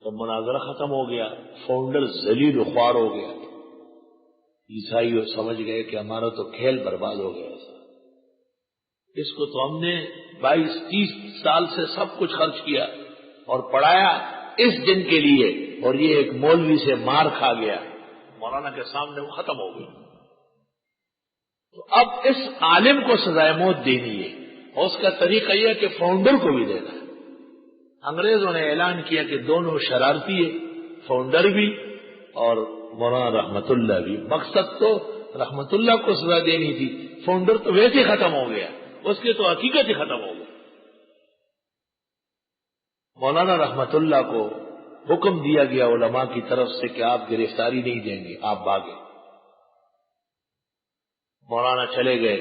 جب مناظرہ ختم ہو گیا، فاؤنڈر ذلیل و خوار ہو گیا، عیسائی سمجھ گئے کہ ہمارا تو کھیل برباد ہو گیا، اس کو تو ہم نے 22-30 سال سے سب کچھ خرچ کیا اور پڑھایا اس دن کے لیے، اور یہ ایک مولوی سے مار کھا گیا، مولانا کے سامنے وہ ختم ہو گیا۔ تو اب اس عالم کو سزائے موت دینی ہے، اور اس کا طریقہ یہ ہے کہ فاؤنڈر کو بھی دینا ہے۔ انگریزوں نے اعلان کیا کہ دونوں شرارتی ہے، فاؤنڈر بھی اور مولانا رحمت اللہ بھی۔ مقصد تو رحمت اللہ کو سزا دینی تھی، فاؤنڈر تو ویسے ہی ختم ہو گیا، اس کی تو حقیقت ہی ختم ہو گئی۔ مولانا رحمت اللہ کو حکم دیا گیا علماء کی طرف سے کہ آپ گرفتاری نہیں دیں گے، آپ بھاگے۔ مولانا چلے گئے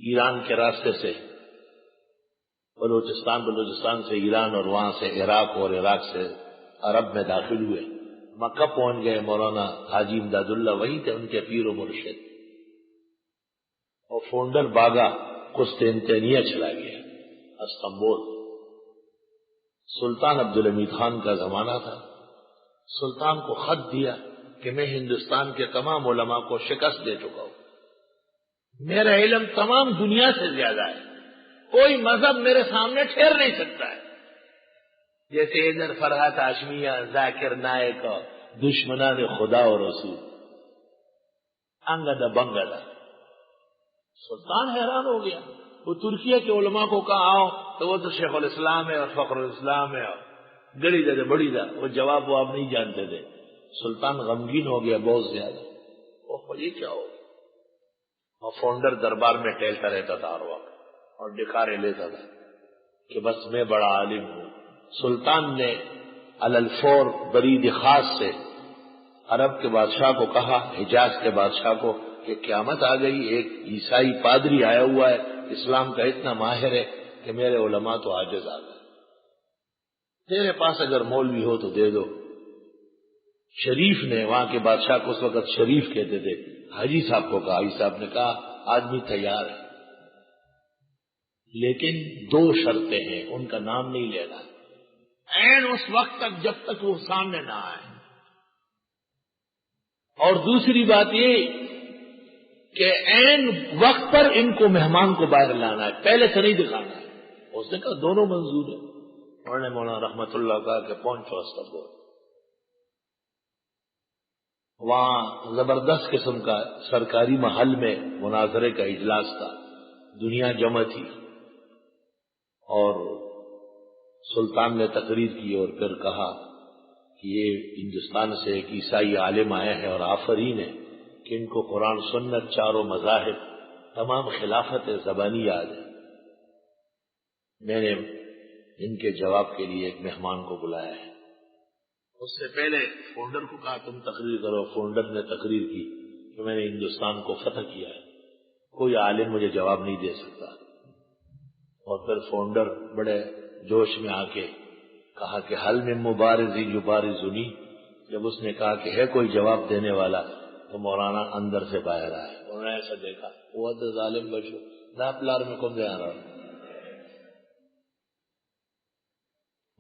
ایران کے راستے سے، بلوچستان سے ایران، اور وہاں سے عراق، اور عراق سے عرب میں داخل ہوئے۔ مکہ پہنچ گئے، مولانا حاجی امداد اللہ وہیں تھے، ان کے پیر و مرشد، اور فاؤنڈر باغا قسطنطنیہ چلا گیا، استنبول۔ سلطان عبدالحمید خان کا زمانہ تھا، سلطان کو خط دیا کہ میں ہندوستان کے تمام علماء کو شکست دے چکا ہوں، میرا علم تمام دنیا سے زیادہ ہے، کوئی مذہب میرے سامنے ٹھہر نہیں سکتا ہے۔ جیسے ادھر فرحت ہاشمیہ، ذاکر نائک، دشمنان خدا و رسول، انگدہ بنگدہ۔ سلطان حیران ہو گیا، وہ ترکیہ کے علماء کو کہا آؤ تو وہ تو شیخ الاسلام ہے اور فخر الاسلام ہے اور گڑی دے بڑی دا، وہ جواب وہ آپ نہیں جانتے تھے۔ سلطان غمگین ہو گیا بہت زیادہ، وہ یہ کیا ہو گیا؟ اور فاؤنڈر دربار میں ٹہلتا رہتا تھا ہر وقت اور ڈکارے لیتا تھا کہ بس میں بڑا عالم ہوں۔ سلطان نے الفور برید خاص سے عرب کے بادشاہ کو کہا، حجاز کے بادشاہ کو، کہ قیامت آ گئی، ایک عیسائی پادری آیا ہوا ہے، اسلام کا اتنا ماہر ہے کہ میرے علماء تو عاجز آ گئے، تیرے پاس اگر مولوی ہو تو دے دو۔ شریف نے، وہاں کے بادشاہ کو اس وقت شریف کہتے تھے، حاجی صاحب کو کہا، حاجی صاحب نے کہا آدمی تیار ہے، لیکن 2 شرطیں ہیں، ان کا نام نہیں لینا عین اس وقت تک جب تک وہ سامنے نہ آئے، اور دوسری بات یہ کہ عین وقت پر ان کو مہمان کو باہر لانا ہے، پہلے سے نہیں دکھانا ہے۔ اس نے کہا دونوں منظور ہیں۔ انہوں نے مولانا رحمت اللہ کہا کہ پہنچو استنبول۔ وہاں زبردست قسم کا سرکاری محل میں مناظرے کا اجلاس تھا، دنیا جمع تھی، اور سلطان نے تقریر کی اور پھر کہا کہ یہ ہندوستان سے ایک عیسائی عالم آئے ہیں اور آفرین ہے کہ ان کو قرآن سنت، چاروں مذاہب، تمام خلافت زبانی یاد ہے۔ میں نے ان کے جواب کے لیے ایک مہمان کو بلایا ہے۔ اس سے پہلے فاؤنڈر کو کہا تم تقریر کرو، فاؤنڈر نے تقریر کی کہ میں نے ہندوستان کو فتح کیا ہے، کوئی عالم مجھے جواب نہیں دے سکتا۔ اور پھر فاؤنڈر بڑے جوش میں آ کے کہا کہ حل میں مبارزی یبارزنی، جب اس نے کہا کہ ہے کوئی جواب دینے والا تو مولانا اندر سے باہر آئے، انہوں نے ایسا دیکھا، وہ ظالم بشو نہ پلار میں کم دے آ رہا ہوں۔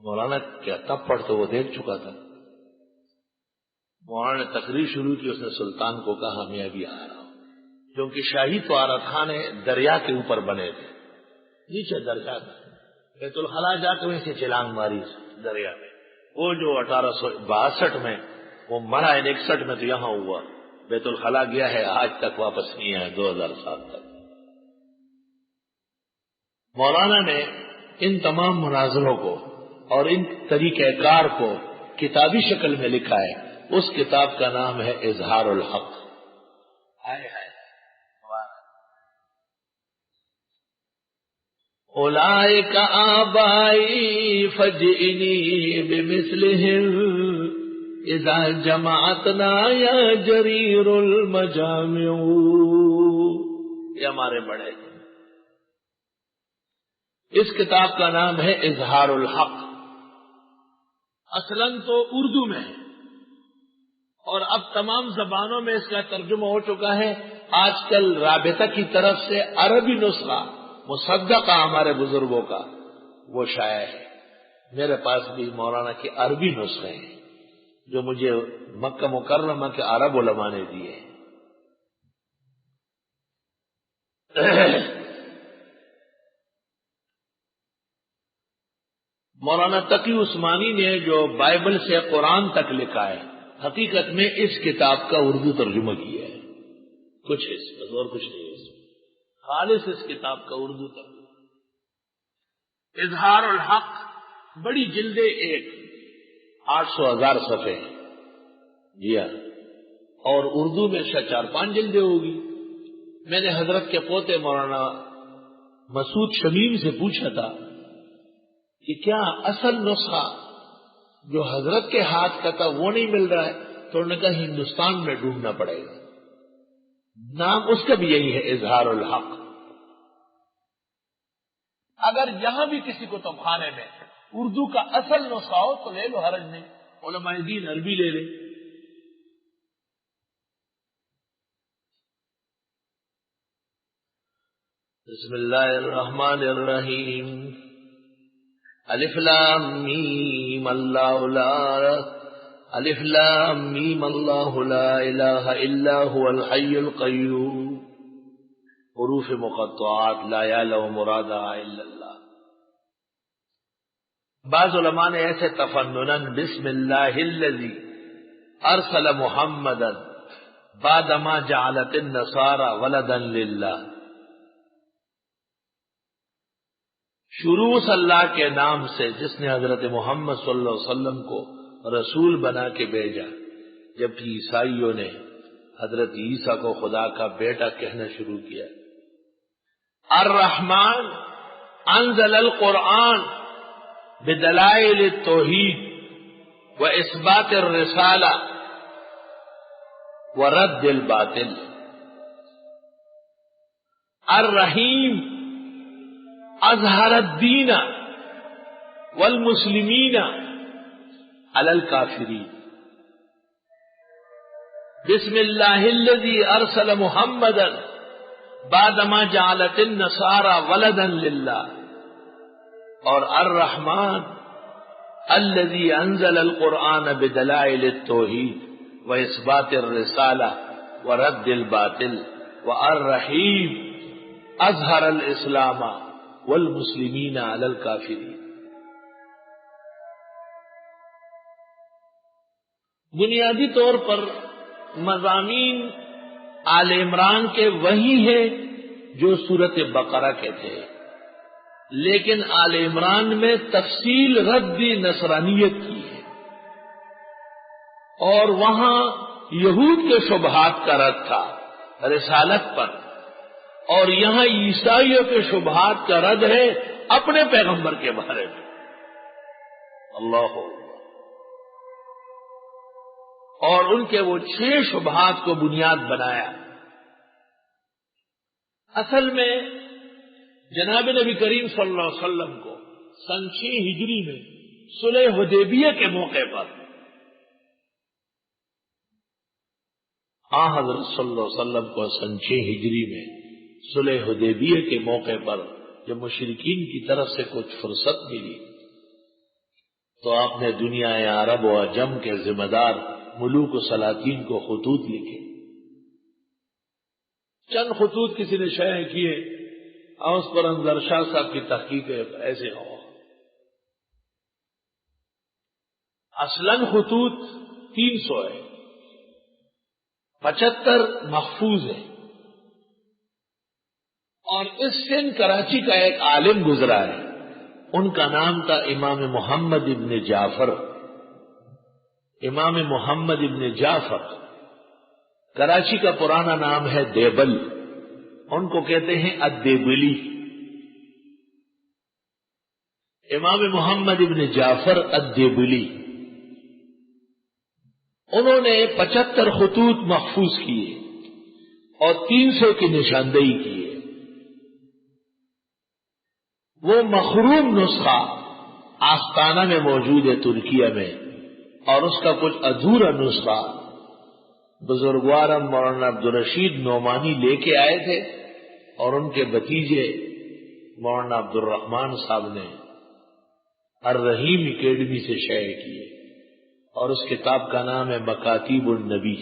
مولانا کیا تب پڑھ تو وہ دیکھ چکا تھا۔ مولانا نے تقریر شروع کی، اس نے سلطان کو کہا میں ابھی آ رہا ہوں، کیونکہ شاہی طوارت خانے دریا کے اوپر بنے تھے، نیچے دریا تھا، بیت الخلا جا کے وہیں سے چھلانگ ماری دریا میں۔ وہ جو 1862 میں وہ مرا، 61 میں تو یہاں ہوا، بیت الخلا گیا ہے آج تک واپس نہیں آیا، 2007 تک۔ مولانا نے ان تمام مناظروں کو اور ان طریقہ کار کو کتابی شکل میں لکھا ہے، اس کتاب کا نام ہے اظہار الحق۔ اولئک آبائی فجئنی بمثلہم اذا جمعتنا یا جریر المجامع، یہ ہمارے بڑے ہیں۔ اس کتاب کا نام ہے اظہار الحق، اصلاً تو اردو میں ہے اور اب تمام زبانوں میں اس کا ترجمہ ہو چکا ہے۔ آج کل رابطہ کی طرف سے عربی نسخہ مصدقہ ہمارے بزرگوں کا وہ شائع ہے، میرے پاس بھی مولانا کے عربی نسخے ہیں جو مجھے مکہ مکرمہ کے عرب علماء نے دیے ہیں۔ مولانا تقی عثمانی نے جو بائبل سے قرآن تک لکھا ہے، حقیقت میں اس کتاب کا اردو ترجمہ کیا ہے، کچھ ہے اس بس اور کچھ نہیں ہے اس میں، خالص اس کتاب کا اردو ترجمہ۔ اظہار الحق بڑی جلدیں، ایک 800,000 صفحے، جی ہاں، اور اردو میں 4-5 جلدیں ہوگی۔ میں نے حضرت کے پوتے مولانا مسعود شمیم سے پوچھا تھا کہ کیا اصل نسخہ جو حضرت کے ہاتھ کا تھا وہ نہیں مل رہا ہے؟ تو انہوں نے کہا ہندوستان میں ڈھونڈنا پڑے گا، نام اس کا بھی یہی ہے، اظہار الحق۔ اگر یہاں بھی کسی کو تمخانے میں اردو کا اصل نسخہ ہو تو لے لو، حرج نہیں، علماء دین عربی لے لیں۔ بسم اللہ الرحمن الرحیم، الف لام میم اللہ الف لام میم اللہ لا الہ الا هو الحی القیوم، حروف مقطعات لا یعلم مرادها الا اللہ۔ بعض علماء نے ایسے تفنناً بسم اللہ الذی ارسل محمدا بعدما جعلت النصارى ولدا للہ، شروع اس اللہ کے نام سے جس نے حضرت محمد صلی اللہ علیہ وسلم کو رسول بنا کے بھیجا، جبکہ عیسائیوں نے حضرت عیسیٰ کو خدا کا بیٹا کہنا شروع کیا۔ الرحمن انزل القرآن بدلائل التوحید و اثبات الرسالہ و رد الباطل۔ الرحیم اظہر الدین والمسلمین علی الکافرین۔ بسم اللہ الذی ارسل محمدا بعدما جعلت النصارى ولدا للہ، اور الرحمن الذی انزل القرآن بدلائل التوحید و اثبات الرسالہ و رد الباطل، و الرحیم اظہر الاسلام والمسلمین علی الکافرین۔ بنیادی طور پر مضامین آل عمران کے وہی ہیں جو سورۃ بقرہ کے تھے، لیکن آل عمران میں تفصیل رد نصرانیت کی ہے، اور وہاں یہود کے شبہات کا رد تھا رسالت پر، اور یہاں عیسائیوں کے شبہات کا رد ہے اپنے پیغمبر کے بارے میں۔ اللہ، اور ان کے وہ 6 شبہات کو بنیاد بنایا۔ اصل میں جناب نبی کریم صلی اللہ علیہ وسلم کو سن 6 ہجری میں صلح حدیبیہ کے موقع پر حضرت صلی اللہ علیہ وسلم کو سن 6 ہجری میں صلح حدیبیہ کے موقع پر جب مشرکین کی طرف سے کچھ فرصت ملی تو آپ نے دنیا عرب و عجم کے ذمہ دار ملوک و سلاطین کو خطوط لکھے۔ چند خطوط کسی نے شائع کیے اور اس پر انظر شاہ صاحب کی تحقیق ایسے ہو۔ اصلاً خطوط 300 ہے، 75 محفوظ ہے، اور اس سے کراچی کا ایک عالم گزرا ہے، ان کا نام تھا امام محمد ابن جعفر۔ امام محمد ابن جعفر، کراچی کا پرانا نام ہے دیبل، ان کو کہتے ہیں الدیبلی۔ امام محمد ابن جعفر الدیبلی، انہوں نے 75 خطوط محفوظ کیے اور 300 کی نشاندہی کی ہے۔ وہ مخروم نسخہ آستانہ میں موجود ہے ترکیہ میں، اور اس کا کچھ ادھورا نسخہ بزرگوار مولانا عبدالرشید نعمانی لے کے آئے تھے، اور ان کے بھتیجے مولانا عبد الرحمان صاحب نے الرحیم اکیڈمی سے شائع کی ہے، اور اس کتاب کا نام ہے مکاتیب النبی۔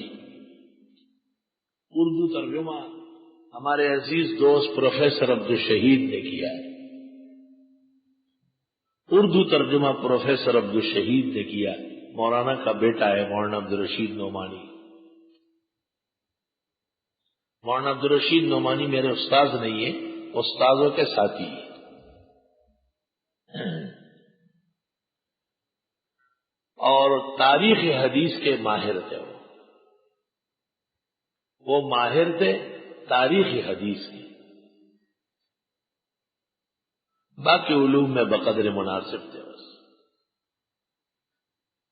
اردو ترجمہ ہمارے عزیز دوست پروفیسر عبدالشہید نے کیا ہے، اردو ترجمہ پروفیسر عبدالشہید نے کیا، مولانا کا بیٹا ہے مولانا عبدالرشید نعمانی۔ مولانا عبدالرشید نعمانی میرے استاذ نہیں ہیں، استاذوں کے ساتھی ہیں۔ اور تاریخ حدیث کے ماہر تھے، وہ ماہر تھے تاریخ حدیث کی، باقی علوم میں بقدر مناسب تھے بس۔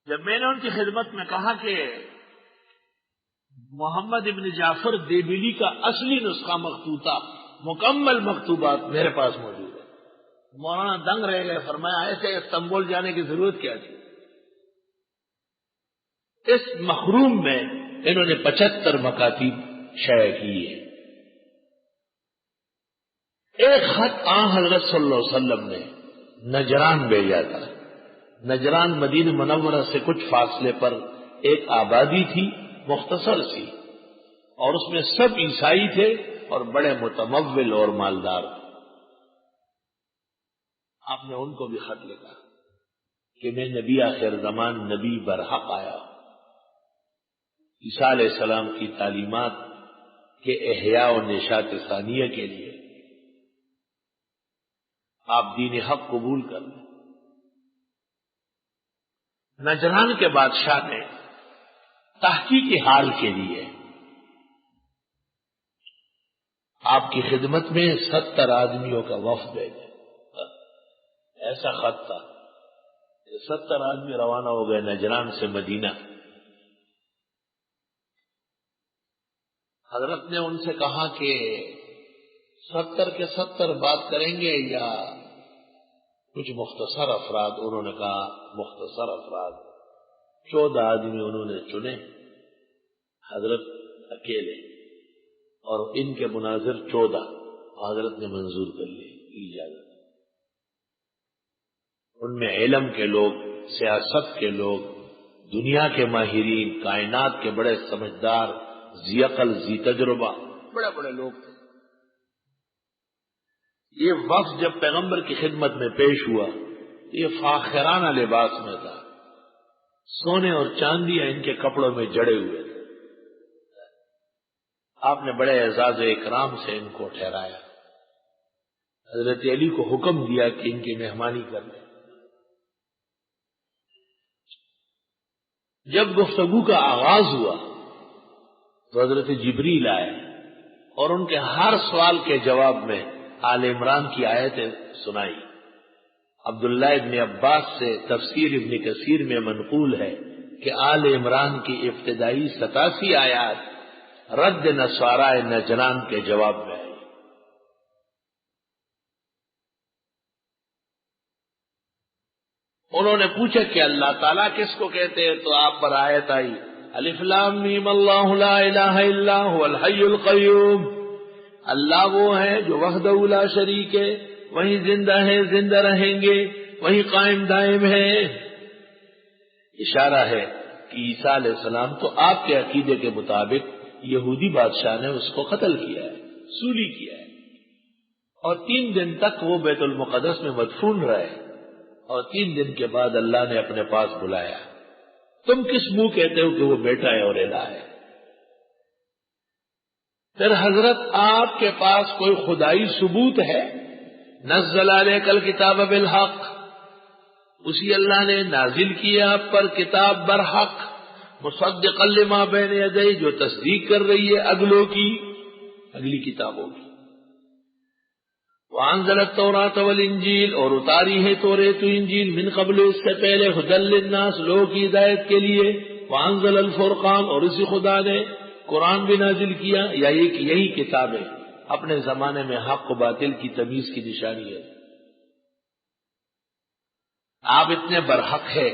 جب میں نے ان کی خدمت میں کہا کہ محمد ابن جعفر دیبلی کا اصلی نسخہ مخطوطہ مکمل مکتوبات میرے پاس موجود ہے، مولانا دنگ رہ گئے، فرمایا ایسے استنبول جانے کی ضرورت کیا تھی؟ اس مخروم میں انہوں نے 75 مکاتیب شائع کی ہے۔ ایک خط حضرت صلی اللہ علیہ وسلم نے نجران بھیجا تھا۔ نجران مدینہ منورہ سے کچھ فاصلے پر ایک آبادی تھی، مختصر سی، اور اس میں سب عیسائی تھے اور بڑے متمول اور مالدار تھے۔ آپ نے ان کو بھی خط لکھا کہ میں نبی آخر زمان نبی برحق آیا ہوں، عیسیٰ علیہ السلام کی تعلیمات کے احیاء و نشاط ثانیہ کے لیے آپ دین حق قبول کر لیں۔ نجران کے بادشاہ نے تحقیقی حال کے لیے آپ کی خدمت میں 70 آدمیوں کا وفد بھیجا۔ ایسا خط تھا کہ 70 آدمی روانہ ہو گئے نجران سے مدینہ۔ حضرت نے ان سے کہا کہ 70 کے 70 بات کریں گے یا کچھ مختصر افراد؟ انہوں نے کہا مختصر افراد۔ 14 آدمی انہوں نے چنے، حضرت اکیلے، اور ان کے مناظر 14 حضرت نے منظور کر لی اجازت۔ ان میں علم کے لوگ، سیاست کے لوگ، دنیا کے ماہرین، کائنات کے بڑے سمجھدار، ذی عقل ذی تجربہ، بڑے بڑے لوگ تھے۔ یہ وفد جب پیغمبر کی خدمت میں پیش ہوا تو یہ فاخرانہ لباس میں تھا، سونے اور چاندیاں ان کے کپڑوں میں جڑے ہوئے تھے۔ آپ نے بڑے اعزاز و اکرام سے ان کو ٹھہرایا، حضرت علی کو حکم دیا کہ ان کی مہمانی کر لیں۔ جب گفتگو کا آغاز ہوا تو حضرت جبریل آئے اور ان کے ہر سوال کے جواب میں آل عمران کی آیتیں سنائی۔ عبداللہ ابن عباس سے تفسیر ابن کثیر میں منقول ہے کہ آل عمران کی ابتدائی 87 آیات رد نصارہ نجران کے جواب میں آئی۔ انہوں نے پوچھا کہ اللہ تعالیٰ کس کو کہتے ہیں؟ تو آپ پر آیت آئی، الف لام میم اللہ لا الہ الا هو الحی القیوم، اللہ وہ ہے جو وحدہ لا شریک ہے، وہی زندہ ہے، زندہ رہیں گے، وہی قائم دائم ہے۔ اشارہ ہے کہ عیسیٰ علیہ السلام تو آپ کے عقیدے کے مطابق یہودی بادشاہ نے اس کو قتل کیا ہے، سولی کیا ہے، اور 3 دن تک وہ بیت المقدس میں مدفون رہے، اور 3 دن کے بعد اللہ نے اپنے پاس بلایا۔ تم کس منہ کہتے ہو کہ وہ بیٹا ہے اور الہ ہے؟ پھر حضرت آپ کے پاس کوئی خدائی ثبوت ہے؟ نزل علیک الکتاب بالحق، اسی اللہ نے نازل کیا آپ پر کتاب برحق، مصدقا لما بین یدیہ، جو تصدیق کر رہی ہے اگلی کتابوں کی۔ وانزل التوراۃ والانجیل، اور اتاری ہے توریت و انجیل، من قبل، اس سے پہلے، ھدی للناس، لوگوں کی ہدایت کے لیے۔ وانزل الفرقان، اور اسی خدا نے قرآن بھی نازل کیا، یا یہی کتابیں اپنے زمانے میں حق و باطل کی تمیز کی نشانی ہے۔ آپ اتنے برحق ہے،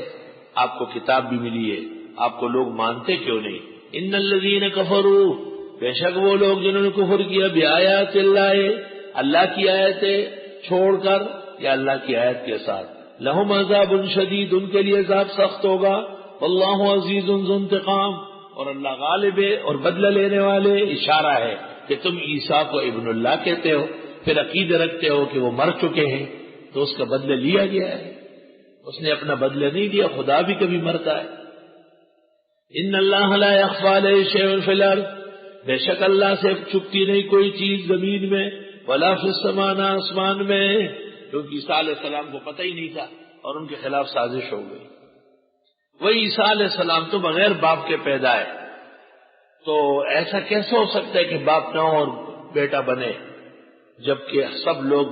آپ کو کتاب بھی ملی ہے، آپ کو لوگ مانتے کیوں نہیں؟ ان الذین کفروا، بے شک وہ لوگ جنہوں نے کفر کیا، بآیات اللہ، اللہ کی آیتیں چھوڑ کر یا اللہ کی آیت کے ساتھ، لہم عذاب شدید، ان کے لیے عذاب سخت ہوگا، واللہ عزیز ذو انتقام، اور اللہ غالب ہے اور بدلہ لینے والے۔ اشارہ ہے کہ تم عیسیٰ کو ابن اللہ کہتے ہو، پھر عقیدہ رکھتے ہو کہ وہ مر چکے ہیں، تو اس کا بدلہ لیا گیا ہے، اس نے اپنا بدلہ نہیں دیا، خدا بھی کبھی مرتا ہے۔ ان اللہ لا یخفی علیہ شیء فی الارض، بے شک اللہ سے چھپتی نہیں کوئی چیز زمین میں، ولا فی السماء، نہ آسمان میں، کیونکہ عیسیٰ علیہ السلام کو پتہ ہی نہیں تھا اور ان کے خلاف سازش ہو گئی۔ وہی عیسیٰ علیہ السلام تو بغیر باپ کے پیدا ہے، تو ایسا کیسے ہو سکتا ہے کہ باپ نہ ہو اور بیٹا بنے جبکہ سب لوگ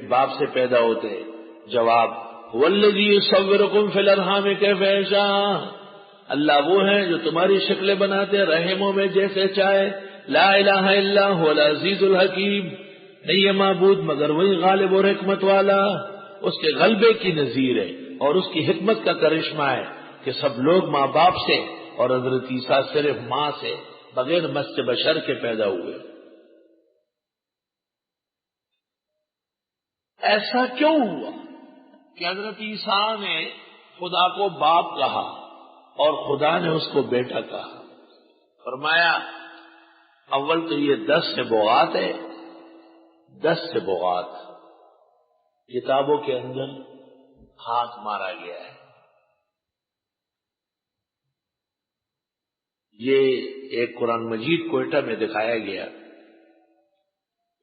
باپ سے پیدا ہوتے ہیں؟ جواب، والذی یصورکم فی الارحام کیف یشاء، اللہ وہ ہے جو تمہاری شکلیں بناتے رحموں میں جیسے چاہے، لا الہ الا هو العزیز الحکیم، نہیں ہے معبود مگر وہی غالب اور حکمت والا، اس کے غلبے کی نظیر ہے اور اس کی حکمت کا کرشمہ ہے کہ سب لوگ ماں باپ سے اور حضرت عیسیٰ صرف ماں سے بغیر مس بشر کے پیدا ہوئے۔ ایسا کیوں ہوا کہ حضرت عیسیٰ نے خدا کو باپ کہا اور خدا نے اس کو بیٹا کہا؟ فرمایا اول تو یہ 10 نبوات ہے، 10 نبوات کتابوں کے اندر ہاتھ مارا گیا ہے۔ یہ ایک قرآن مجید کوئٹہ میں دکھایا گیا،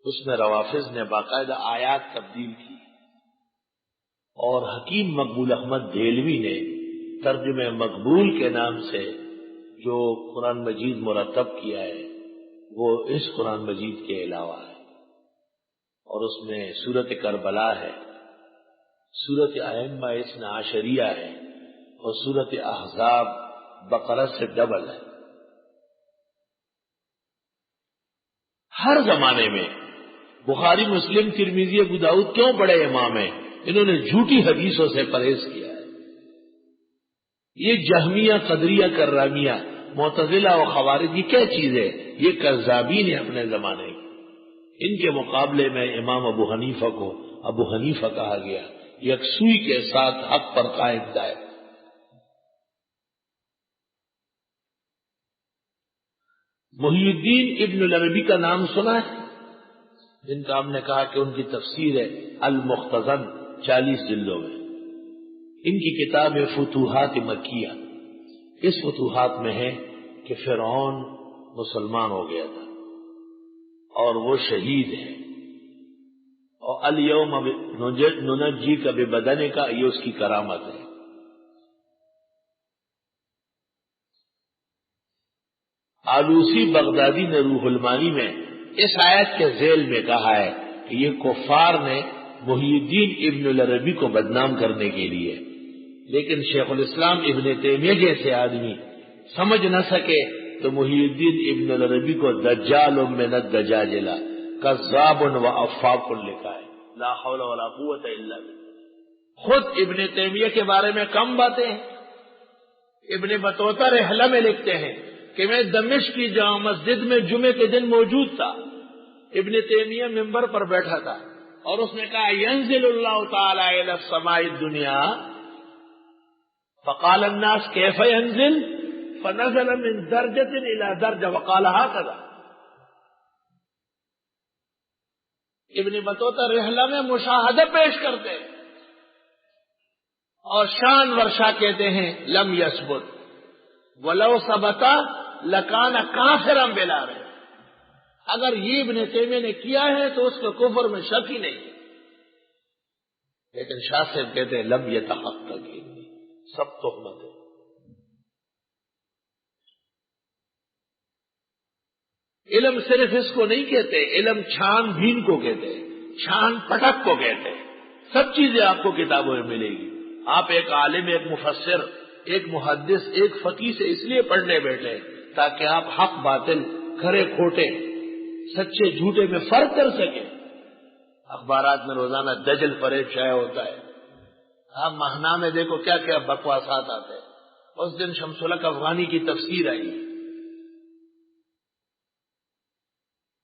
اس میں روافظ نے باقاعدہ آیات تبدیل کی، اور حکیم مقبول احمد دہلوی نے ترجمہ مقبول کے نام سے جو قرآن مجید مرتب کیا ہے وہ اس قرآن مجید کے علاوہ ہے، اور اس میں سورت کربلا ہے، سورت ائمہ اثنا عشریہ ہے، اور سورت احزاب بقرہ سے ڈبل ہے۔ ہر زمانے میں بخاری، مسلم، ترمذی، ابو داؤد کیوں بڑے امام ہیں؟ انہوں نے جھوٹی حدیثوں سے پرہیز کیا ہے۔ یہ جہمیہ، قدریہ، کرامیہ، معتزلہ و خوارج یہ کیا چیز ہے؟ یہ کذابین ہیں اپنے زمانے کے۔ ان کے مقابلے میں امام ابو حنیفہ کو ابو حنیفہ کہا گیا، یکسوئی کے ساتھ حق پر قائم دائم۔ محی الدین ابن العربی کا نام سنا ہے؟ جن کا ہم نے کہا کہ ان کی تفسیر ہے المختصر 40 جلدوں میں۔ ان کی کتاب ہے فتوحات مکیہ۔ اس فتوحات میں ہے کہ فرعون مسلمان ہو گیا تھا اور وہ شہید ہے، اور الیوم ننجی کا ببدن کا، یہ اس کی کرامت ہے۔ آلوسی بغدادی نے روح المانی میں اس آیت کے ذیل میں کہا ہے کہ یہ کفار نے محی الدین ابن العربی کو بدنام کرنے کے لیے، لیکن شیخ الاسلام ابن تیمیہ جیسے آدمی سمجھ نہ سکے تو محی الدین ابن العربی کو دجال من الدجاجلہ، کذاب و افاق لکھا ہے، لا حول ولا قوت الا باللہ۔ خود ابن تیمیہ کے بارے میں کم باتیں ہیں۔ ابن بطوطہ رحلہ میں لکھتے ہیں کہ میں دمشق کی جامع مسجد میں جمعے کے دن موجود تھا، ابن تیمیہ ممبر پر بیٹھا تھا اور اس نے کہا ینزل اللہ تعالی الی السماء الدنیا، فقال الناس کیف ینزل، فنزل من درجۃ الی درجہ وقال هكذا۔ ابن بطوطہ رحلہ میں مشاہدہ پیش کرتے ہیں اور شان ورشا کہتے ہیں لم یثبت ولو ثبت لکان کافرا بلا رہے، اگر یہ ابن تیمیہ نے کیا ہے تو اس کے کفر میں شک ہی نہیں، لیکن شاہ صاحب کہتے ہیں لم یتحقق، سب تہمت ہے۔ علم صرف اس کو نہیں کہتے، علم چھان بھین کو کہتے ہیں، چھان پٹک کو کہتے ہیں۔ سب چیزیں آپ کو کتابوں میں ملے گی۔ آپ ایک عالم، ایک مفسر، ایک محدث، ایک فقیہ سے اس لیے پڑھنے بیٹھے تاکہ آپ حق باطل، کھرے کھوٹے، سچے جھوٹے میں فرق کر سکیں۔ اخبارات میں روزانہ دجل فریب شائع ہوتا ہے، آپ ماہنامے میں دیکھو کیا کیا بکواسات آتے ہیں۔ اس دن شمس الحق افغانی کی تفسیر آئی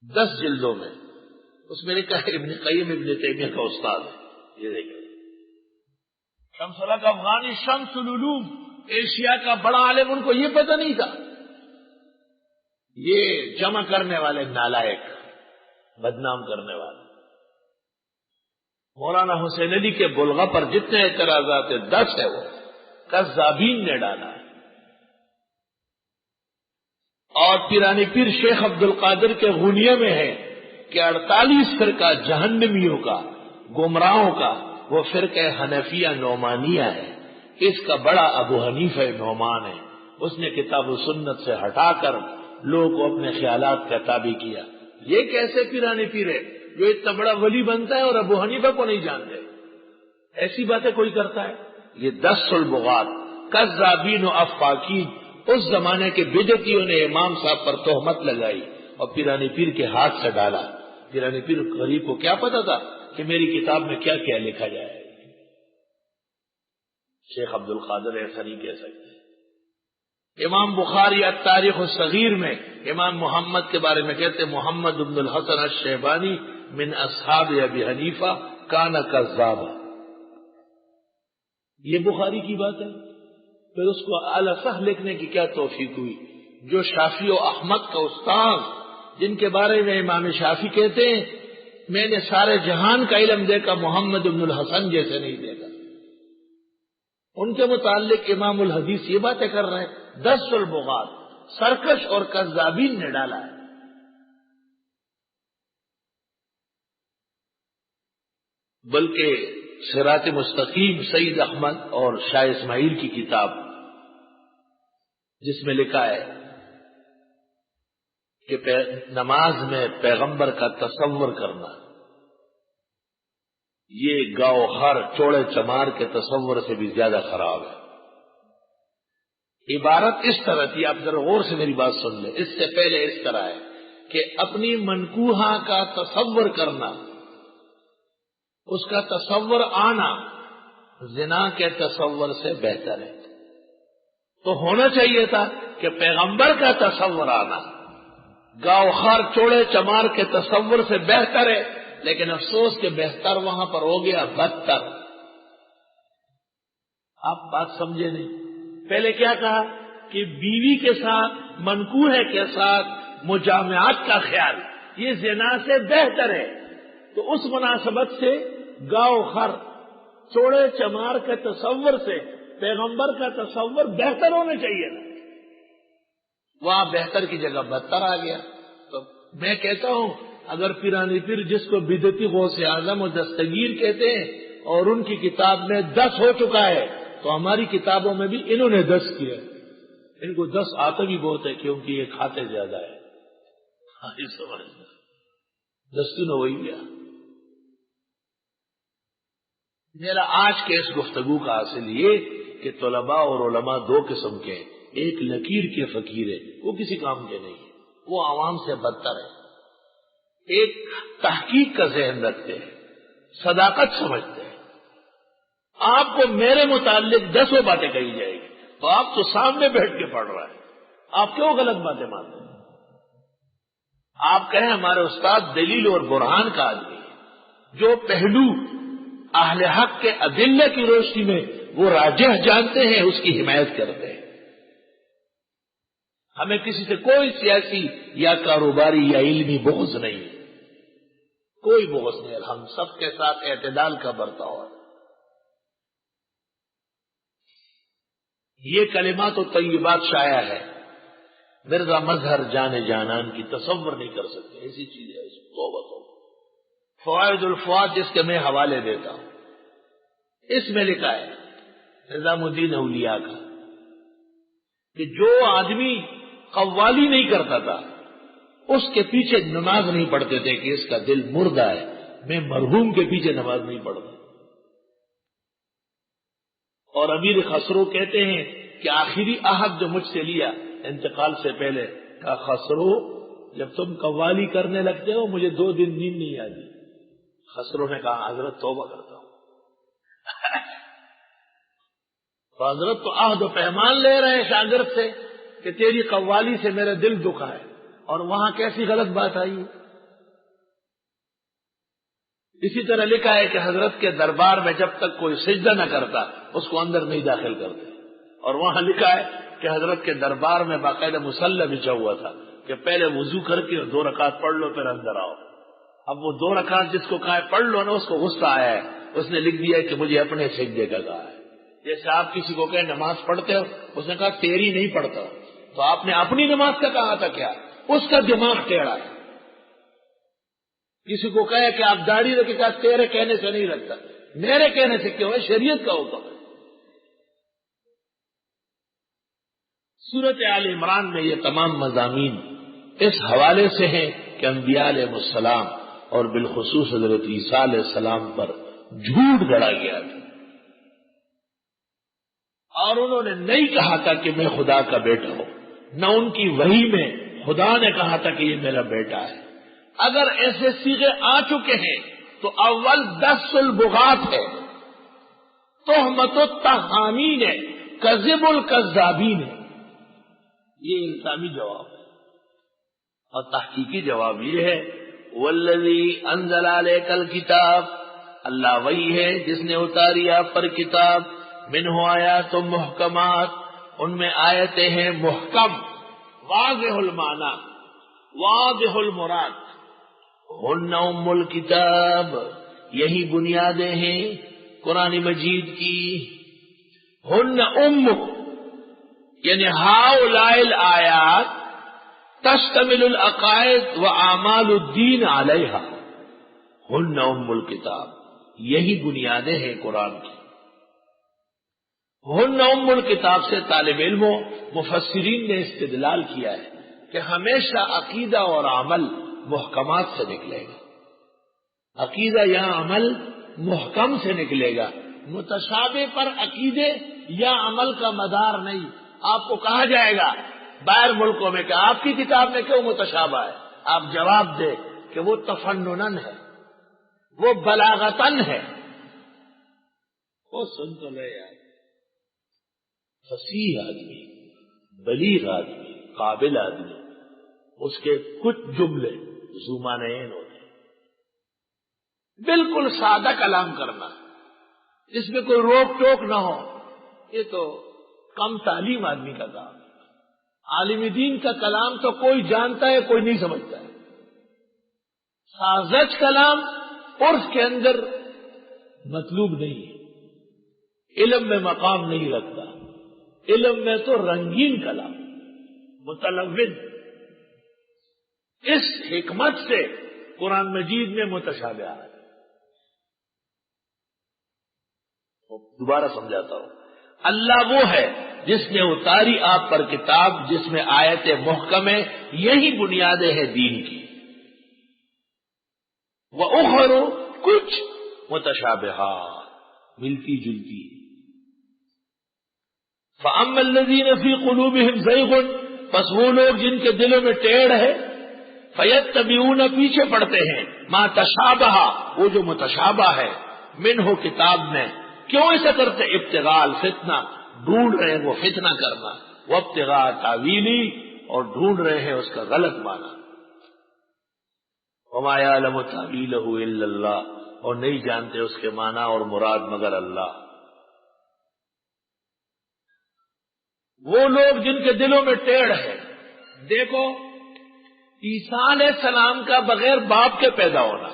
10 جلدوں میں، اس میں لکھا ہے ابن قیم ابن تیمیہ کا استاد ہے، یہ دیکھیں۔ شمس الحق افغانی شمس العلوم ایشیا کا بڑا عالم، ان کو یہ پتہ نہیں تھا؟ یہ جمع کرنے والے نالائق، بدنام کرنے والے۔ مولانا حسین علی کے بلغہ پر جتنے اعتراضات ہیں 10 ہے، وہ کذابین نے ڈالا ہے۔ اور پیرانی پیر شیخ عبد القادر کے غنیہ میں ہے کہ 48 فرقہ جہنمیوں کا، گمراہوں کا، وہ فرقہ حنفیہ نعمانیہ ہے۔ اس کا بڑا ابو حنیفہ نعمان ہے، اس نے کتاب و سنت سے ہٹا کر لوگوں کو اپنے خیالات کا تابع کیا۔ یہ کیسے پیرانی پیر ہے جو اتنا بڑا ولی بنتا ہے اور ابو حنیفہ کو نہیں جانتے؟ ایسی باتیں کوئی کرتا ہے؟ یہ 10 البغات کذابین و افاقین، اس زمانے کے بدعتیوں نے امام صاحب پر تہمت لگائی اور پیرانی پیر کے ہاتھ سے ڈالا۔ پیرانی پیر غریب کو کیا پتا تھا کہ میری کتاب میں کیا کیا لکھا جائے؟ شیخ عبد القادر ایسا نہیں کہہ سکتے۔ امام بخاری التاریخ الصغیر میں امام محمد کے بارے میں کہتے محمد بن الحسن الشیبانی من اصحاب ابی حنیفہ کان کذابا۔ یہ بخاری کی بات ہے، پھر اس کو اعلی صح لکھنے کی کیا توفیق ہوئی؟ جو شافعی و احمد کا استاد، جن کے بارے میں امام شافعی کہتے ہیں میں نے سارے جہان کا علم دیکھا، محمد بن الحسن جیسے نہیں دیکھا، ان کے متعلق امام الحدیث یہ باتیں کر رہے ہیں۔ 10 البغات سرکش اور کذابین نے ڈالا ہے۔ بلکہ صراط مستقیم سید احمد اور شاہ اسماعیل کی کتاب، جس میں لکھا ہے کہ نماز میں پیغمبر کا تصور کرنا یہ گاؤ ہر چوڑے چمار کے تصور سے بھی زیادہ خراب ہے۔ عبارت اس طرح تھی، آپ ذرا غور سے میری بات سن لیں، اس سے پہلے اس طرح ہے کہ اپنی منکوحہ کا تصور کرنا، اس کا تصور آنا زنا کے تصور سے بہتر ہے۔ تو ہونا چاہیے تھا کہ پیغمبر کا تصور آنا گاؤ خار چوڑے چمار کے تصور سے بہتر ہے، لیکن افسوس کہ بہتر وہاں پر ہو گیا بدتر۔ آپ بات سمجھے نہیں؟ پہلے کیا کہا کہ بیوی کے ساتھ، منکوحہ کے ساتھ مجامعات کا خیال یہ زنا سے بہتر ہے، تو اس مناسبت سے گاؤ خر چوڑے چمار کے تصور سے پیغمبر کا تصور بہتر ہونا چاہیے نا، وہاں بہتر کی جگہ بدتر آ گیا۔ تو میں کہتا ہوں اگر پیرانی پیر جس کو بدعتی غوث اعظم و دستگیر کہتے ہیں اور ان کی کتاب میں 10 ہو چکا ہے، تو ہماری کتابوں میں بھی انہوں نے 10 کیا۔ ان کو 10 آتا بھی بہت ہے کیونکہ یہ کھاتے زیادہ ہے۔ دستی نہ ہوئی گیا۔ میرا آج کے اس گفتگو کا حاصل یہ کہ طلباء اور علماء 2 قسم کے ہیں، ایک لکیر کے فقیر ہے، وہ کسی کام کے نہیں ہے، وہ عوام سے بدتر ہے، ایک تحقیق کا ذہن رکھتے ہیں، صداقت سمجھتے ہیں۔ آپ کو میرے متعلق 10 باتیں کہی جائے گی تو آپ تو سامنے بیٹھ کے پڑھ رہے ہیں، آپ کیوں غلط باتیں مانتے ہیں؟ آپ کہیں ہمارے استاد دلیل اور برہان کا آدمی ہے، جو پہلو اہل حق کے ادلہ کی روشنی میں وہ راجح جانتے ہیں اس کی حمایت کرتے ہیں۔ ہمیں کسی سے کوئی سیاسی یا کاروباری یا علمی بغض نہیں، کوئی بغض نہیں، ہم سب کے ساتھ اعتدال کا برتاؤ ہے۔ یہ کلمات و طیبات شائع ہے، مرزا مظہر جان جانان کی تصور نہیں کر سکتے، ایسی چیز ہے۔ توبہ توبہ۔ فوائد الفوائد جس کے میں حوالے دیتا ہوں، اس میں لکھا ہے نظام الدین اولیاء کا کہ جو آدمی قوالی نہیں کرتا تھا اس کے پیچھے نماز نہیں پڑھتے تھے کہ اس کا دل مردہ ہے۔ میں مرحوم کے پیچھے نماز نہیں پڑھتا۔ اور امیر خسرو کہتے ہیں کہ آخری عہد جو مجھ سے لیا انتقال سے پہلے، کہا خسرو جب تم قوالی کرنے لگتے ہو مجھے 2 دن نیند نہیں آتی۔ خسرو نے کہا حضرت توبہ کرتا ہوں۔ تو حضرت تو عہد و پیمان لے رہے ہیں شاگرد سے کہ تیری قوالی سے میرا دل دکھا ہے، اور وہاں کیسی غلط بات آئی؟ اسی طرح لکھا ہے کہ حضرت کے دربار میں جب تک کوئی سجدہ نہ کرتا اس کو اندر نہیں داخل کرتے، اور وہاں لکھا ہے کہ حضرت کے دربار میں باقاعدہ مصلی بچھا ہوا تھا کہ پہلے وضو کر کے 2 رکعت پڑھ لو پھر اندر آؤ۔ اب وہ 2 رکعت جس کو کہا ہے پڑھ لو نا، اس کو غصہ آیا ہے، اس نے لکھ دیا ہے کہ مجھے اپنے سجدے کا کہا ہے۔ جیسے آپ کسی کو کہیں نماز پڑھتے ہو، اس نے کہا تیری نہیں پڑھتا، تو آپ نے اپنی نماز کا کہا تھا کیا؟ اس کا دماغ ٹیڑھا ہے۔ کسی کو کہے کہ آپ داڑھی رکھے، کہا تیرے کہنے سے نہیں رکھتا، میرے کہنے سے کیوں ہے، شریعت کا حکم ہے۔ سورۃ آل عمران میں یہ تمام مضامین اس حوالے سے ہیں کہ انبیاء علیہ السلام اور بالخصوص حضرت عیسیٰ علیہ السلام پر جھوٹ گڑا گیا تھا، اور انہوں نے نہیں کہا تھا کہ میں خدا کا بیٹا ہوں، نہ ان کی وحی میں خدا نے کہا تھا کہ یہ میرا بیٹا ہے۔ اگر ایسے صیغے آ چکے ہیں تو اول 10 البغات ہے، تہمت التہامین ہے، کذب الکذابین ہے۔ یہ الزامی جواب ہے، اور تحقیقی جواب یہ ہے والذی انزل علیک الکتاب، اللہ وہی ہے جس نے اتاری آپ پر کتاب، منہ آیات محکمات، ان میں آیتیں ہیں محکم، واضح المعنی، واضح المراد، ہن ام الکتاب، یہی بنیادیں ہیں قرآن مجید کی، ہن ام یعنی ہؤلاء الآیات تشتمل العقائد و اعمال الدین علیہا، ہن ام الکتاب، یہی بنیادیں ہیں قرآن کی۔ ہن ام الکتاب سے طالب علموں مفسرین نے استدلال کیا ہے کہ ہمیشہ عقیدہ اور عمل محکمات سے نکلے گا، عقیدہ یا عمل محکم سے نکلے گا، متشابہ پر عقیدے یا عمل کا مدار نہیں۔ آپ کو کہا جائے گا باہر ملکوں میں کہ آپ کی کتاب میں کیوں متشابہ ہے، آپ جواب دیں کہ وہ تفننن ہے، وہ بلاغتن ہے۔ وہ سن تو لے یار، فصیح آدمی، بلیغ آدمی، قابل آدمی، اس کے کچھ جملے ذومعنین ہوتے ہیں، بالکل سادہ کلام کرنا جس میں کوئی روک ٹوک نہ ہو، یہ تو کم تعلیم آدمی کا کام ہے۔ عالم دین کا کلام تو کوئی جانتا ہے کوئی نہیں سمجھتا ہے، ساذج کلام عرف کے اندر مطلوب نہیں ہے، علم میں مقام نہیں رکھتا، علم میں تو رنگین کلام، متلون۔ اس حکمت سے قرآن مجید میں متشابہ ہے۔ دوبارہ سمجھاتا ہوں، اللہ وہ ہے جس نے اتاری آپ پر کتاب جس میں آیت محکم ہے، یہی بنیادیں ہیں دین کی، وَأُخَرُ کچھ متشابہات ملتی جلتی۔ فَأَمَّا الَّذِينَ فِي قُلُوبِهِمْ زَيْغٌ، پس وہ لوگ جن کے دلوں میں ٹیڑھ ہے، فَيَتَّبِعُونَ پیچھے پڑتے ہیں، مَا تَشَابَهَ وہ جو متشابہ ہے، منہ کتاب میں۔ کیوں ایسا کرتے؟ ابتغاء الفتنہ، ڈھونڈ رہے ہیں وہ فتنہ کرنا، وابتغاء تاویلی، اور ڈھونڈ رہے ہیں اس کا غلط معنی۔ وما یعلم تاویلہ الا اللہ، اور نہیں جانتے اس کے معنی اور مراد مگر اللہ۔ وہ لوگ جن کے دلوں میں ٹیڑھ ہے، دیکھو عیسیٰ علیہ السلام کا بغیر باپ کے پیدا ہونا،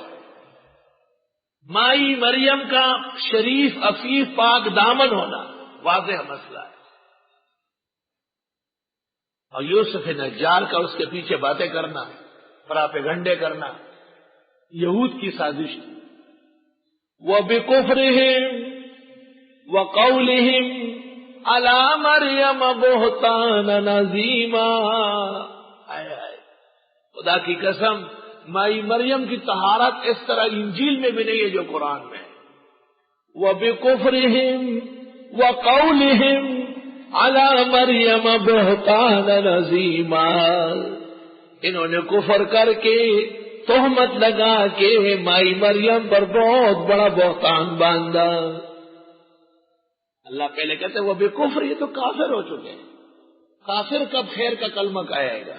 مائی مریم کا شریف عفیف پاک دامن ہونا واضح مسئلہ ہے، اور یوسف نجار کا اس کے پیچھے باتیں کرنا، پراپیگنڈے کرنا، یہود کی سازش۔ وَبِكُفْرِهِمْ وَقَوْلِهِمْ عَلَى مَرْيَمَ بُهْتَانًا عَظِيمًا، خدا کی قسم مائی مریم کی طہارت اس طرح انجیل میں بھی نہیں ہے جو قرآن میں ہے۔ وَبِكُفْرِهِمْ وَقَوْلِهِمْ عَلَى مَرْيَمَ بُهْتَانًا عَظِيمًا، انہوں نے کفر کر کے تہمت لگا کے مائی مریم پر بہت بڑا بہتان باندھا۔ اللہ پہلے کہتے وہ بِكُفْرِ، یہ تو کافر ہو چکے ہیں، کافر کب خیر کا کلمہ کہے گا؟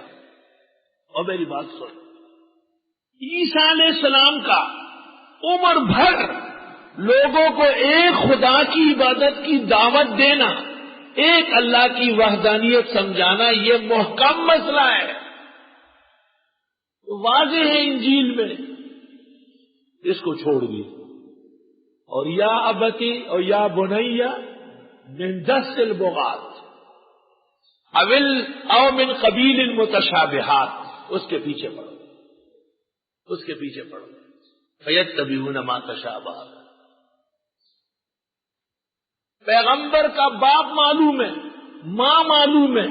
اور میری بات سن، عیسیٰ علیہ السلام کا عمر بھر لوگوں کو ایک خدا کی عبادت کی دعوت دینا، ایک اللہ کی وحدانیت سمجھانا، یہ محکم مسئلہ ہے، واضح ہے انجیل میں، اس کو چھوڑ دی۔ اور یا ابتی اور یا بنیا من دس البغات او من قبیل المتشابہات، اس کے پیچھے پڑھو، اس کے پیچھے پڑھو، فیتبعون ما تشابہ۔ پیغمبر کا باپ معلوم ہے، ماں معلوم ہے،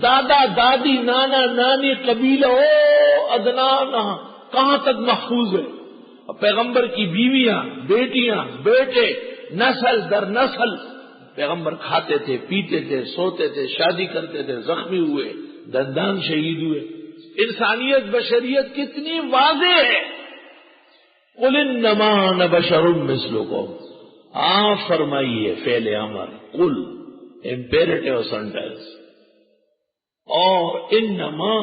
دادا دادی نانا نانی قبیلہ ادنان کہاں تک محفوظ ہے، اور پیغمبر کی بیویاں بیٹیاں بیٹے نسل در نسل، پیغمبر کھاتے تھے پیتے تھے سوتے تھے شادی کرتے تھے، زخمی ہوئے دندان شہید ہوئے، انسانیت بشریت کتنی واضح ہے۔ قل انما انا بشر مثلکم، آپ فرمائیے فعل امر، قل امپیریٹیو سینٹینس، اور انما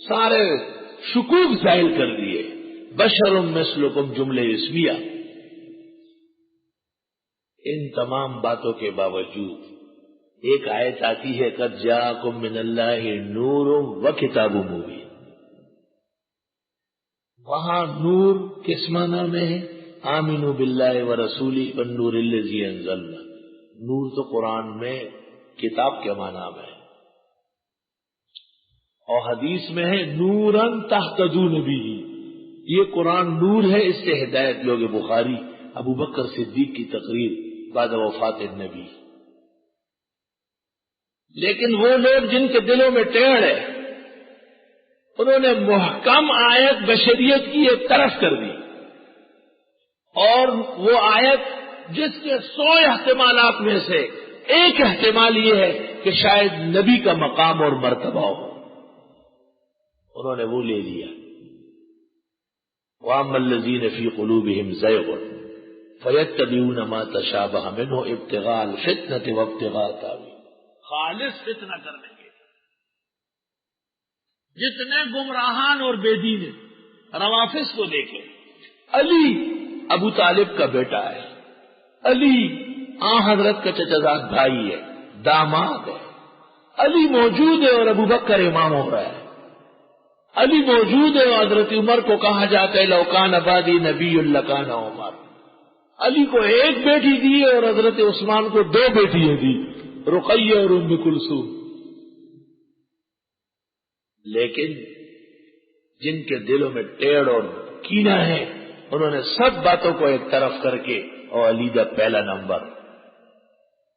سارے شکوک ظاہر کر دیے، بشر مثلکم جملے اسمیہ۔ ان تمام باتوں کے باوجود ایک آیت آتی ہے قد جاءکم من اللہ نور و کتاب مبین، وہاں نور کس معنی میں ہے؟ آمنوا باللہ ورسولہ والنور الذی انزلنا، نور تو قرآن میں کتاب کے معنی میں ہے، اور حدیث میں ہے نوراً تہتدون بہ، یہ قرآن نور ہے، اس سے ہدایت لوگ۔ بخاری ابو بکر صدیق کی تقریر بعد وفات النبی۔ لیکن وہ لوگ جن کے دلوں میں ٹیڑھ ہے، انہوں نے محکم آیت بشریت کی ایک طرف کر دی، اور وہ آیت جس کے 100 احتمالات میں سے ایک احتمال یہ ہے کہ شاید نبی کا مقام اور مرتبہ ہو، انہوں نے وہ لے لیا۔ وَأَمَّا الَّذِينَ فِي قُلُوبِهِمْ زَيْغٌ فَيَتَّبِعُونَ مَا تَشَابَهَ مِنْهُ ابْتِغَاءَ الْفِتْنَةِ وَابْتِغَاءَ تَأْوِيلِهِ، خالص فتنہ کرنے کے جتنے گمراہان اور بے دین روافض کو دیکھیں، علی ابو طالب کا بیٹا ہے، علی حضرت کا چچازاد بھائی ہے، داماد ہے، علی موجود ہے اور ابو بکر امام ہو رہا ہے، علی موجود ہے اور حضرت عمر کو کہا جاتا ہے لو کان بعدی نبی لکان عمر، علی کو ایک بیٹی دی اور حضرت عثمان کو 2 بیٹیاں دی، رقیہ اور ام کلثوم۔ لیکن جن کے دلوں میں ٹیڑھ اور کینہ ہے، انہوں نے سب باتوں کو ایک طرف کر کے اور علی کا پہلا نمبر،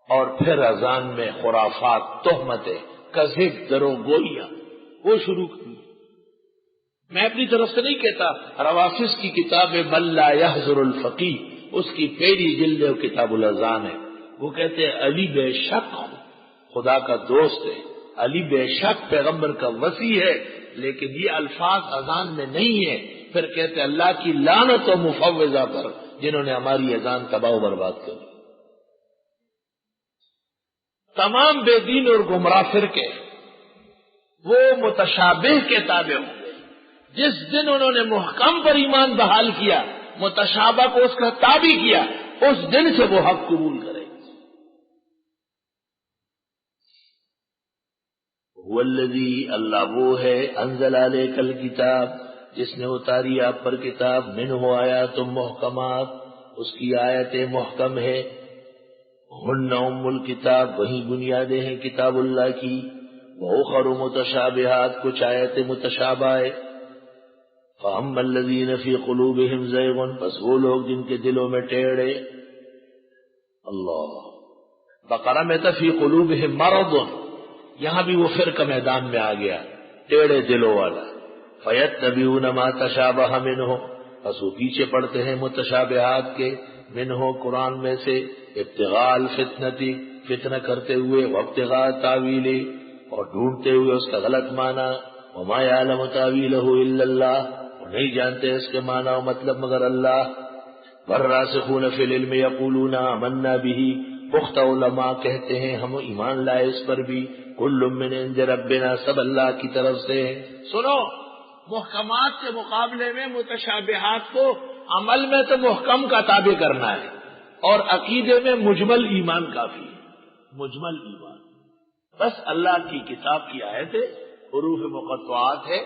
اور پھر اذان میں خرافات، تہمتیں، کذب، دروغگوئیاں وہ شروع کی۔ میں اپنی طرف سے نہیں کہتا، روافض کی کتاب من لا یحضر الفقیہ، اس کی پہلی جلد و کتاب الاذان ہے، وہ کہتے ہیں علی بے شک خدا کا دوست ہے، علی بے شک پیغمبر کا وصی ہے، لیکن یہ الفاظ اذان میں نہیں ہے۔ پھر کہتے اللہ کی لعنت و مفوضہ پر جنہوں نے ہماری اذان تباہ و برباد کر دی۔ تمام بے دین اور گمراہ فرقے وہ متشابہ کے تابع ہوں گے، جس دن انہوں نے محکم پر ایمان بحال کیا، متشابہ کو اس کا تابع کیا، اس دن سے وہ حق قبول کرے۔ والذی، اللہ وہ ہے، انزل علیک الکتاب، جس نے اتاری آپ پر کتاب، منہ آیات محکمات، اس کی آیتیں محکم ہے، ہن ام الکتاب، وہی بنیادیں ہیں کتاب اللہ کی، وأخر متشابہات، کچھ آیتیں متشابہ ہے، فأما الذین فی قلوبہم زیغ، بس وہ لوگ جن کے دلوں میں ٹیڑھے، اللہ بقرہ میں تھا فی قلوبہم مرض، یہاں بھی وہ فرقہ میدان میں آ گیا، ٹیڑھے دلوں والا، فیتبعون ما تشابہ منہ، بس وہ پیچھے پڑتے ہیں متشابہات کے، منہ قرآن میں سے، ابتغاء الفتنتی، فتنہ کرتے ہوئے، وابتغاء تاویل، اور ڈھونڈتے ہوئے اس کا غلط معنی، وما یعلم تاویلہ الا اللہ، اور نہیں جانتے اس کے معنی و مطلب مگر اللہ، والراسخون فی العلم یقولون آمنا بہ، پختہ علماء کہتے ہیں ہم ایمان لائے اس پر بھی، کل من عند ربنا، سب اللہ کی طرف سے۔ سنو، محکمات کے مقابلے میں متشابہات کو عمل میں تو محکم کا تابع کرنا ہے، اور عقیدے میں مجمل ایمان کافی ہے، مجمل ایمان۔ بس اللہ کی کتاب کی آیتیں حروف مقطعات ہے،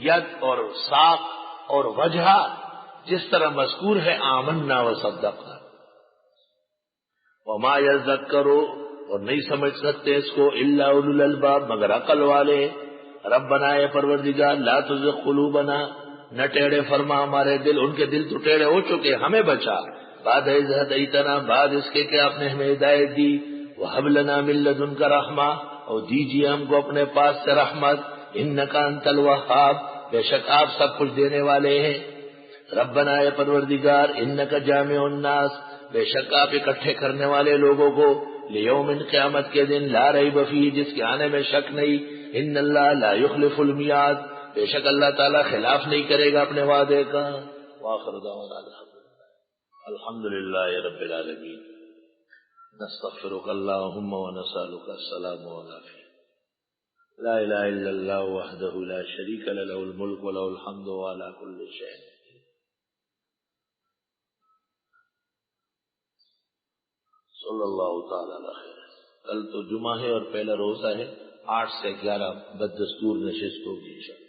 ید اور ساق اور وجہ جس طرح مذکور ہے آمنا و صدقنا۔ وما یذکروا، اور نہیں سمجھ سکتے اس کو، الا اولو الالباب، مگر عقل والے۔ ربنا اے پروردگار، لا تزغ قلوبنا، نہ ٹیڑے فرما ہمارے دل، ان کے دل تو ٹیڑے ہو چکے، ہمیں بچا، بعد اذ ہدیتنا، بعد اس کے کہ آپ نے ہمیں ہدایت دی، وہب لنا من لدنک رحمہ، اور دیجیے ہم کو اپنے پاس سے رحمت، انک انت الوہاب، بے شک آپ سب کچھ دینے والے ہیں۔ ربنا اے پروردگار، انک جامع الناس، بے شک آپ اکٹھے کرنے والے لوگوں کو، لیوم قیامت کے دن، لا ریب فیہ، جس کے آنے میں شک نہیں، ان اللہ لا یخلف المیعاد، بے شک اللہ تعالیٰ خلاف نہیں کرے گا اپنے وعدے کا۔ وآخر دعوانا الحمدللہ رب العالمین، نستغفرک اللہم ونسألک السلام والعافیہ۔ لا الہ الا اللہ وحدہ لا شریک لہ، لہ الملک ولہ الحمد وعلی کل شیء قدیر۔ صلی اللہ تعالی علیہ خیر۔ کل تو جمعہ ہے اور پہلا روزہ ہے، 8 سے 11 بدستور نشست ہوگی انشاءاللہ۔